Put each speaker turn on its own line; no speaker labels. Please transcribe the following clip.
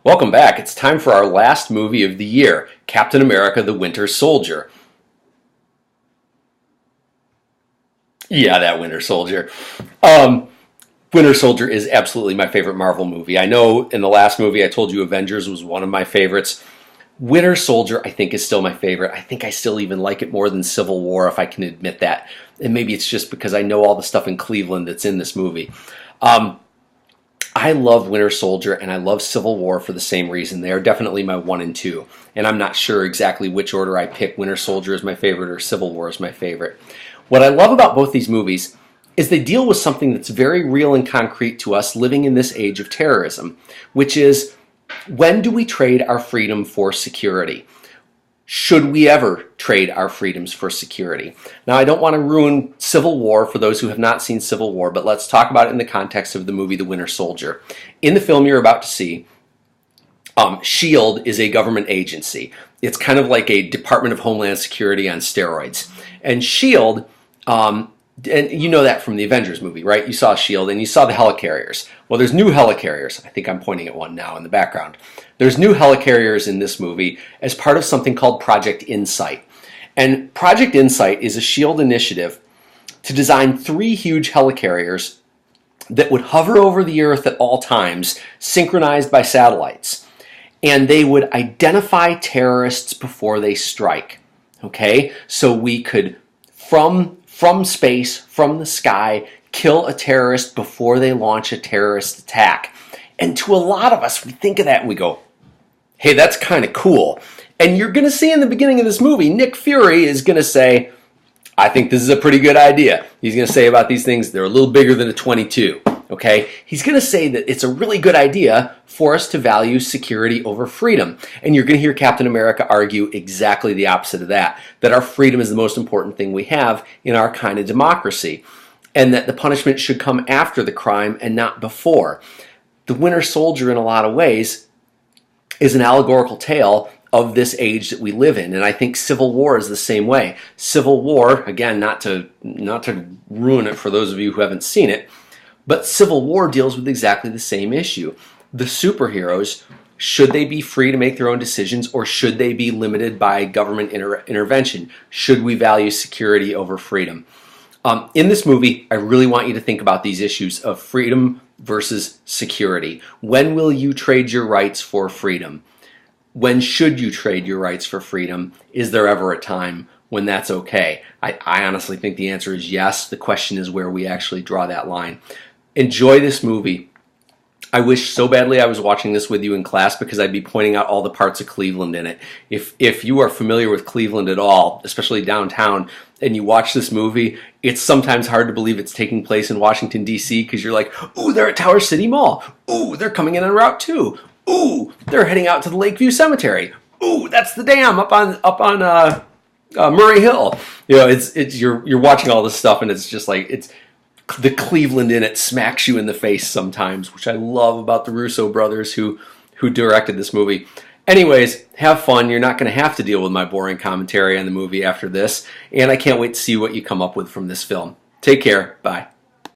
Welcome back. It's time for our last movie of the year, Captain America the Winter Soldier. Yeah, that Winter Soldier. Winter Soldier is absolutely my favorite Marvel movie. I know in the last movie I told you Avengers was one of my favorites. Winter Soldier, I think, is still my favorite. I think I still even like it more than Civil War, if I can admit that. And maybe it's just because I know all the stuff in Cleveland that's in this movie. I love Winter Soldier and I love Civil War for the same reason. They are definitely my 1 and 2. And I'm not sure exactly which order I pick. Winter Soldier is my favorite or Civil War is my favorite. What I love about both these movies is they deal with something that's very real and concrete to us living in this age of terrorism, which is, when do we trade our freedom for security? Should we ever trade our freedoms for security? Now, I don't want to ruin Civil War for those who have not seen Civil War, but let's talk about it in the context of the movie The Winter Soldier. In the film you're about to see, SHIELD is a government agency. It's kind of like a Department of Homeland Security on steroids. And SHIELD, and you know that from the Avengers movie, right? You saw SHIELD and you saw the helicarriers. Well, there's new helicarriers. I think I'm pointing at one now in the background. There's new helicarriers in this movie as part of something called Project Insight. And Project Insight is a SHIELD initiative to design 3 huge helicarriers that would hover over the Earth at all times, synchronized by satellites. And they would identify terrorists before they strike. Okay? So we could, from space, from the sky, kill a terrorist before they launch a terrorist attack. And to a lot of us, we think of that and we go, hey, that's kind of cool. And you're going to see in the beginning of this movie, Nick Fury is going to say, I think this is a pretty good idea. He's going to say about these things, they're a little bigger than a 22. Okay? He's going to say that it's a really good idea for us to value security over freedom. And you're going to hear Captain America argue exactly the opposite of that, that our freedom is the most important thing we have in our kind of democracy, and that the punishment should come after the crime and not before. The Winter Soldier, in a lot of ways, is an allegorical tale of this age that we live in, and I think Civil War is the same way. Civil War, again, not to ruin it for those of you who haven't seen it, but Civil War deals with exactly the same issue. The superheroes, should they be free to make their own decisions, or should they be limited by government intervention? Should we value security over freedom? In this movie, I really want you to think about these issues of freedom versus security. When will you trade your rights for freedom? When should you trade your rights for freedom? Is there ever a time when that's okay? I honestly think the answer is yes. The question is where we actually draw that line. Enjoy this movie. I wish so badly I was watching this with you in class, because I'd be pointing out all the parts of Cleveland in it. If you are familiar with Cleveland at all, especially downtown, and you watch this movie, it's sometimes hard to believe it's taking place in Washington, D.C., because you're like, ooh, they're at Tower City Mall. Ooh, they're coming in on Route 2. Ooh, they're heading out to the Lakeview Cemetery. Ooh, that's the dam up on Murray Hill. You know, you're watching all this stuff, and it's just like, it's the Cleveland in it smacks you in the face sometimes, which I love about the Russo brothers who directed this movie. Anyways, have fun. You're not going to have to deal with my boring commentary on the movie after this, and I can't wait to see what you come up with from this film. Take care. Bye.